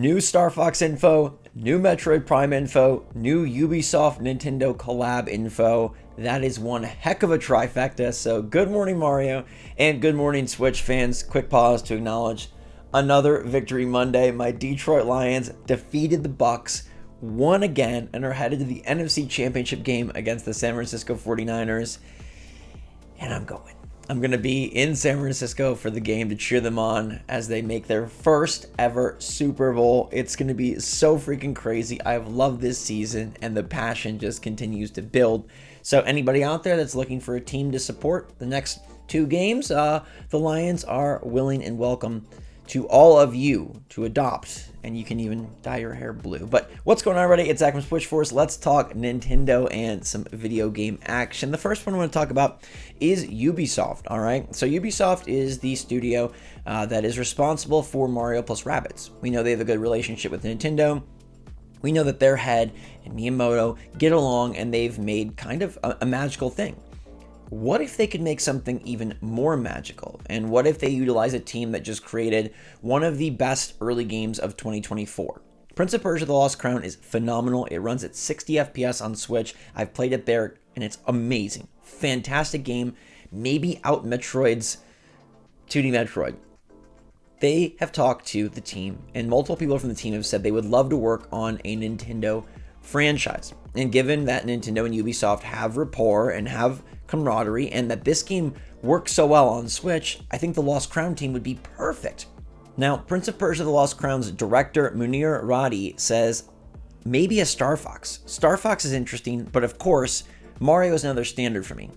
New Star Fox info, new Metroid Prime info, new Ubisoft Nintendo collab info. That is one heck of a trifecta. So good morning, Mario, and good morning, Switch fans. Quick pause to acknowledge another victory Monday. My Detroit Lions defeated the Bucks, won again, and are headed to the NFC Championship game against the San Francisco 49ers. And I'm going to be in San Francisco for the game to cheer them on as they make their first ever Super Bowl. It's going to be so freaking crazy. I've loved this season and the passion just continues to build. So anybody out there that's looking for a team to support the next two games, the Lions are willing and welcome to all of you to adopt, and you can even dye your hair blue. But what's going on, everybody? It's Zach from SwitchForce. Let's talk Nintendo and some video game action. The first one I want to talk about is Ubisoft, all right? So Ubisoft is the studio that is responsible for Mario plus Rabbids. We know they have a good relationship with Nintendo. We know that their head and Miyamoto get along, and they've made kind of a magical thing. What if they could make something even more magical? And what if they utilize a team that just created one of the best early games of 2024? Prince of Persia: The Lost Crown is phenomenal. It runs at 60 FPS on Switch. I've played it there, and it's amazing. Fantastic game. Maybe out Metroid's 2D Metroid. They have talked to the team, and multiple people from the team have said they would love to work on a Nintendo franchise. And given that Nintendo and Ubisoft have rapport and have camaraderie, and that this game works so well on Switch, I think the Lost Crown team would be perfect. Now, Prince of Persia: The Lost Crown's director Munir Radi says maybe a Star Fox. Star Fox is interesting, but of course, Mario is another standard for me.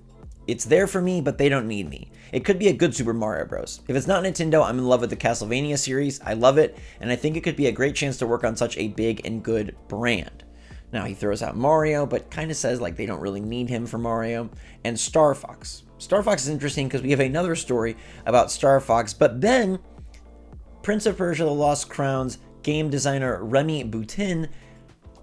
It's there for me, but they don't need me. It could be a good Super Mario Bros. If it's not Nintendo, I'm in love with the Castlevania series. I love it, and I think it could be a great chance to work on such a big and good brand. Now, he throws out Mario, but kind of says like they don't really need him for Mario. And Star Fox. Star Fox is interesting because we have another story about Star Fox, but then Prince of Persia: The Lost Crown's game designer Remy Boutin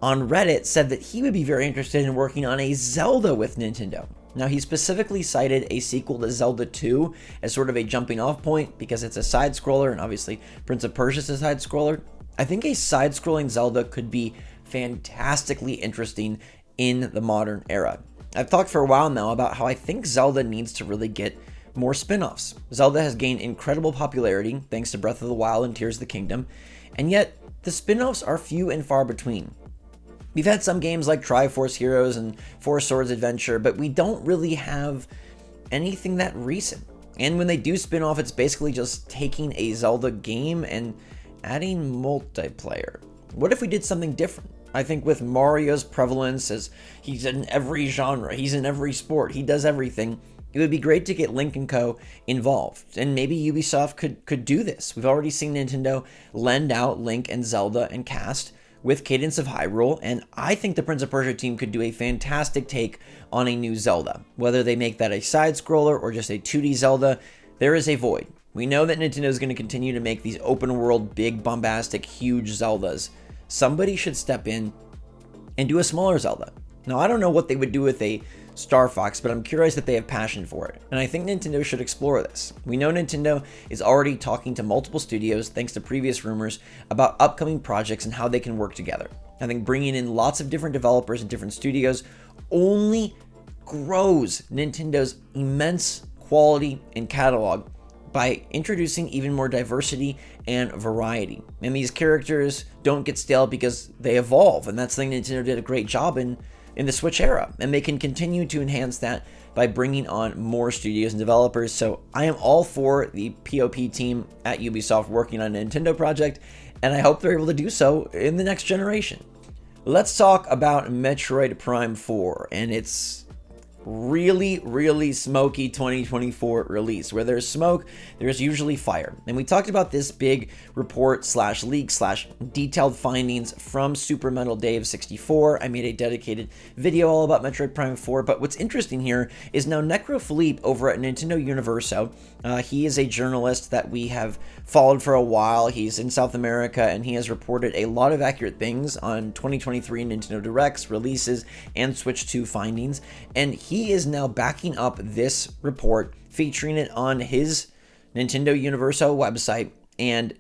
on Reddit said that he would be very interested in working on a Zelda with Nintendo. Now, he specifically cited a sequel to Zelda 2 as sort of a jumping off point because it's a side-scroller, and obviously Prince of Persia is a side-scroller. I think a side-scrolling Zelda could be fantastically interesting in the modern era. I've talked for a while now about how I think Zelda needs to really get more spin-offs. Zelda has gained incredible popularity thanks to Breath of the Wild and Tears of the Kingdom, and yet the spin-offs are few and far between. We've had some games like Triforce Heroes and Four Swords Adventure, but we don't really have anything that recent. And when they do spin off, it's basically just taking a Zelda game and adding multiplayer. What if we did something different? I think with Mario's prevalence, as he's in every genre, he's in every sport, he does everything, it would be great to get Link & Co. involved. And maybe Ubisoft could do this. We've already seen Nintendo lend out Link and Zelda and cast with Cadence of Hyrule, and I think the Prince of Persia team could do a fantastic take on a new Zelda. Whether they make that a side-scroller or just a 2D Zelda, there is a void. We know that Nintendo is going to continue to make these open-world, big, bombastic, huge Zeldas. Somebody should step in and do a smaller Zelda. Now, I don't know what they would do with a Star Fox, but I'm curious if they have passion for it. And I think Nintendo should explore this. We know Nintendo is already talking to multiple studios, thanks to previous rumors, about upcoming projects and how they can work together. I think bringing in lots of different developers and different studios only grows Nintendo's immense quality and catalog by introducing even more diversity and variety. And these characters don't get stale because they evolve, and that's something Nintendo did a great job in the Switch era, and they can continue to enhance that by bringing on more studios and developers. So I am all for the POP team at Ubisoft working on a Nintendo project, and I hope they're able to do so in the next generation. Let's talk about Metroid Prime 4 and its really smoky 2024 release. Where there's smoke, there's usually fire. And we talked about this big report / leak / detailed findings from Super Metal Dave 64. I made a dedicated video all about Metroid Prime 4, but what's interesting here is now Necro Philippe over at Nintendo Universo. He is a journalist that we have followed for a while. He's in South America, and he has reported a lot of accurate things on 2023 Nintendo Directs, releases, and Switch 2 findings. And he is now backing up this report, featuring it on his Nintendo Universo website, and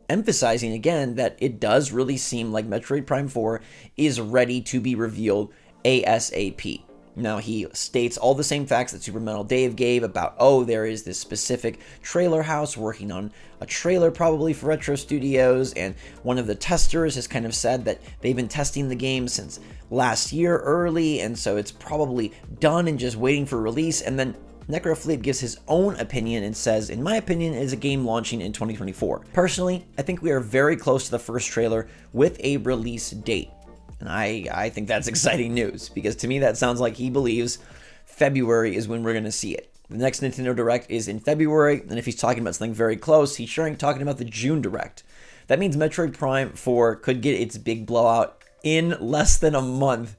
emphasizing again that it does really seem like Metroid Prime 4 is ready to be revealed ASAP. Now, he states all the same facts that Super Metal Dave gave about, oh, there is this specific trailer house working on a trailer probably for Retro Studios, and one of the testers has kind of said that they've been testing the game since last year early, and so it's probably done and just waiting for release. And then Necrofleet gives his own opinion and says, in my opinion, it is a game launching in 2024. Personally, I think we are very close to the first trailer with a release date. And I think that's exciting news, because to me that sounds like he believes February is when we're going to see it. The next Nintendo Direct is in February, and if he's talking about something very close, he's sure talking about the June Direct. That means Metroid Prime 4 could get its big blowout in less than a month,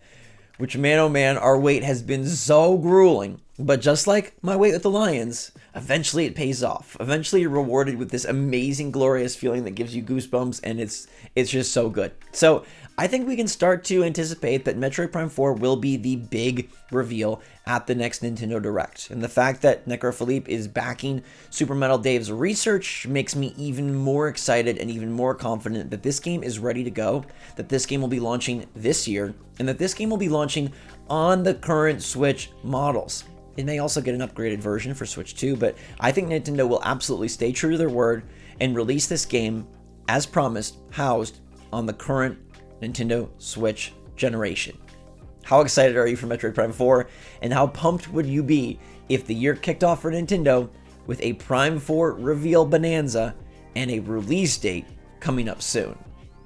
which, man oh man, our wait has been so grueling. But just like my wait with the Lions, eventually it pays off. Eventually you're rewarded with this amazing, glorious feeling that gives you goosebumps, and it's just so good. So I think we can start to anticipate that Metroid Prime 4 will be the big reveal at the next Nintendo Direct. And the fact that Necrophilippe is backing Super Metal Dave's research makes me even more excited and even more confident that this game is ready to go, that this game will be launching this year, and that this game will be launching on the current Switch models. It may also get an upgraded version for Switch 2, but I think Nintendo will absolutely stay true to their word and release this game, as promised, housed on the current Nintendo Switch generation. How excited are you for Metroid Prime 4, and how pumped would you be if the year kicked off for Nintendo with a Prime 4 reveal bonanza and a release date coming up soon?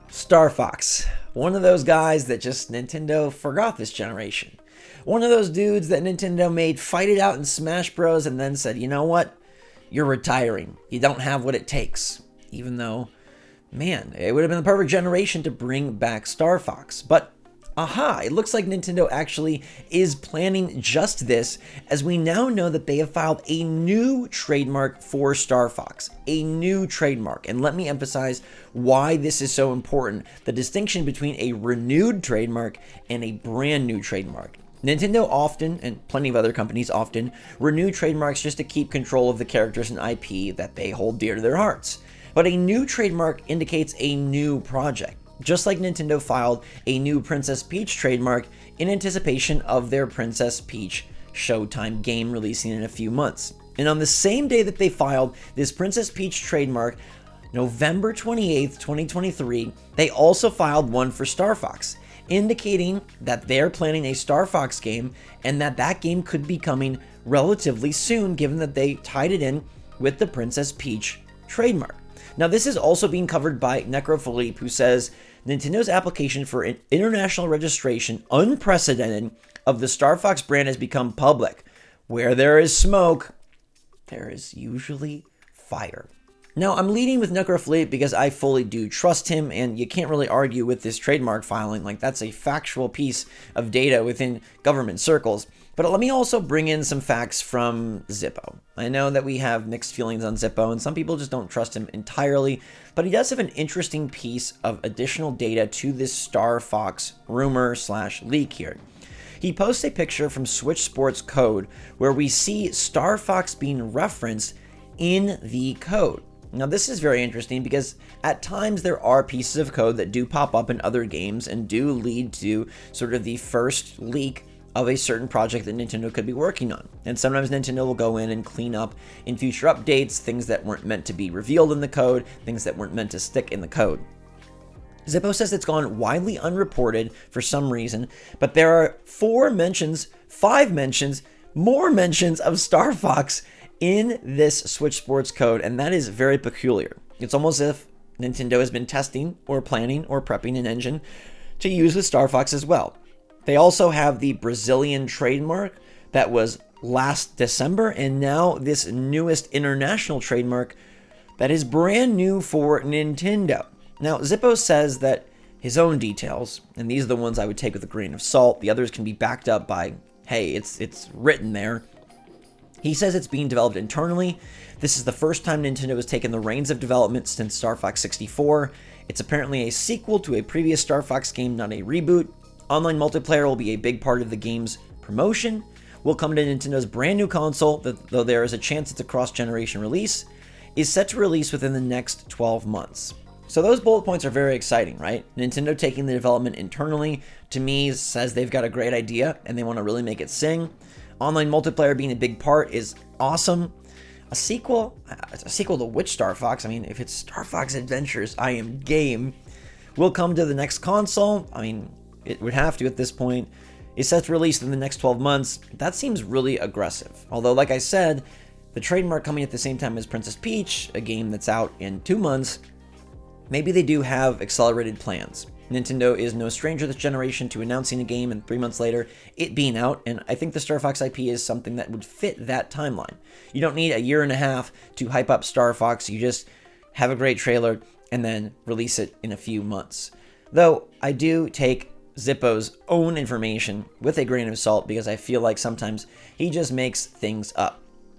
Star Fox, one of those guys that just Nintendo forgot this generation. One of those dudes that Nintendo made fight it out in Smash Bros. And then said, you know what? You're retiring. You don't have what it takes. Even though, man, it would have been the perfect generation to bring back Star Fox. But, aha, it looks like Nintendo actually is planning just this, as we now know that they have filed a new trademark for Star Fox. A new trademark. And let me emphasize why this is so important. The distinction between a renewed trademark and a brand new trademark. Nintendo often, and plenty of other companies often, renew trademarks just to keep control of the characters and IP that they hold dear to their hearts. But a new trademark indicates a new project, just like Nintendo filed a new Princess Peach trademark in anticipation of their Princess Peach Showtime game releasing in a few months. And on the same day that they filed this Princess Peach trademark, November 28th, 2023, they also filed one for Star Fox, indicating that they're planning a Star Fox game and that game could be coming relatively soon, given that they tied it in with the Princess Peach trademark. Now, this is also being covered by Necrophilippe, who says Nintendo's application for an international registration, unprecedented, of the Star Fox brand has become public. Where there is smoke, there is usually fire. Now, I'm leading with Necrophilippe because I fully do trust him, and you can't really argue with this trademark filing. Like, that's a factual piece of data within government circles. But let me also bring in some facts from Zippo. I know that we have mixed feelings on Zippo, and some people just don't trust him entirely, but he does have an interesting piece of additional data to this Star Fox rumor/leak here. He posts a picture from SwitchForce code where we see Star Fox being referenced in the code. Now, this is very interesting because at times there are pieces of code that do pop up in other games and do lead to sort of the first leak of a certain project that Nintendo could be working on. And sometimes Nintendo will go in and clean up in future updates things that weren't meant to be revealed in the code, things that weren't meant to stick in the code. Zippo says it's gone widely unreported for some reason, but there are 5 mentions, more mentions of Star Fox in this SwitchForce code, and that is very peculiar. It's almost as if Nintendo has been testing or planning or prepping an engine to use with Star Fox as well. They also have the Brazilian trademark that was last December, and now this newest international trademark that is brand new for Nintendo. Now, Zippo says that his own details, and these are the ones I would take with a grain of salt, the others can be backed up by, hey, it's written there. He says it's being developed internally. This is the first time Nintendo has taken the reins of development since Star Fox 64. It's apparently a sequel to a previous Star Fox game, not a reboot. Online multiplayer will be a big part of the game's promotion. Will come to Nintendo's brand new console, though there is a chance it's a cross-generation release, is set to release within the next 12 months. So those bullet points are very exciting, right? Nintendo taking the development internally, to me, says they've got a great idea and they want to really make it sing. Online multiplayer being a big part is awesome. A sequel to which Star Fox? I mean, if it's Star Fox Adventures, I am game. Will come to the next console. I mean, it would have to at this point. It's set to release in the next 12 months. That seems really aggressive. Although, like I said, the trademark coming at the same time as Princess Peach, a game that's out in 2 months, maybe they do have accelerated plans. Nintendo is no stranger this generation to announcing a game and 3 months later it being out, and I think the Star Fox IP is something that would fit that timeline. You don't need a year and a half to hype up Star Fox, you just have a great trailer and then release it in a few months. Though I do take Zippo's own information with a grain of salt because I feel like sometimes he just makes things up.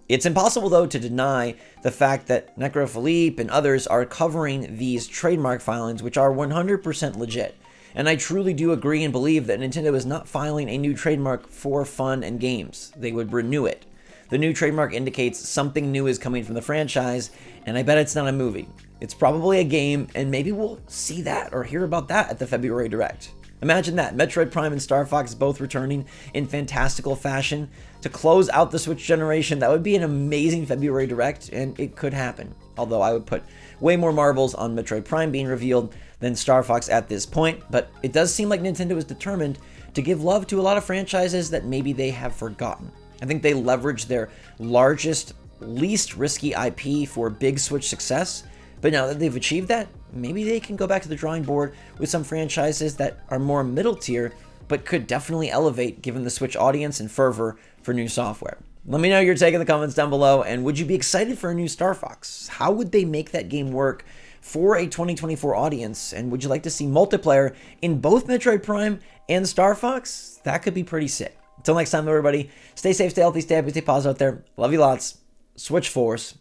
It's impossible, though, to deny the fact that Necrophilippe and others are covering these trademark filings, which are 100% legit. And I truly do agree and believe that Nintendo is not filing a new trademark for fun and games. They would renew it. The new trademark indicates something new is coming from the franchise, and I bet it's not a movie. It's probably a game, and maybe we'll see that or hear about that at the February Direct. Imagine that, Metroid Prime and Star Fox both returning in fantastical fashion to close out the Switch generation. That would be an amazing February Direct, and it could happen. Although I would put way more marbles on Metroid Prime being revealed than Star Fox at this point, but it does seem like Nintendo is determined to give love to a lot of franchises that maybe they have forgotten. I think they leveraged their largest, least risky IP for big Switch success, but now that they've achieved that, maybe they can go back to the drawing board with some franchises that are more middle tier, but could definitely elevate given the Switch audience and fervor for new software. Let me know your take in the comments down below, and would you be excited for a new Star Fox? How would they make that game work for a 2024 audience, and would you like to see multiplayer in both Metroid Prime and Star Fox? That could be pretty sick. Until next time, everybody, stay safe, stay healthy, stay happy, stay positive out there. Love you lots. SwitchForce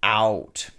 out.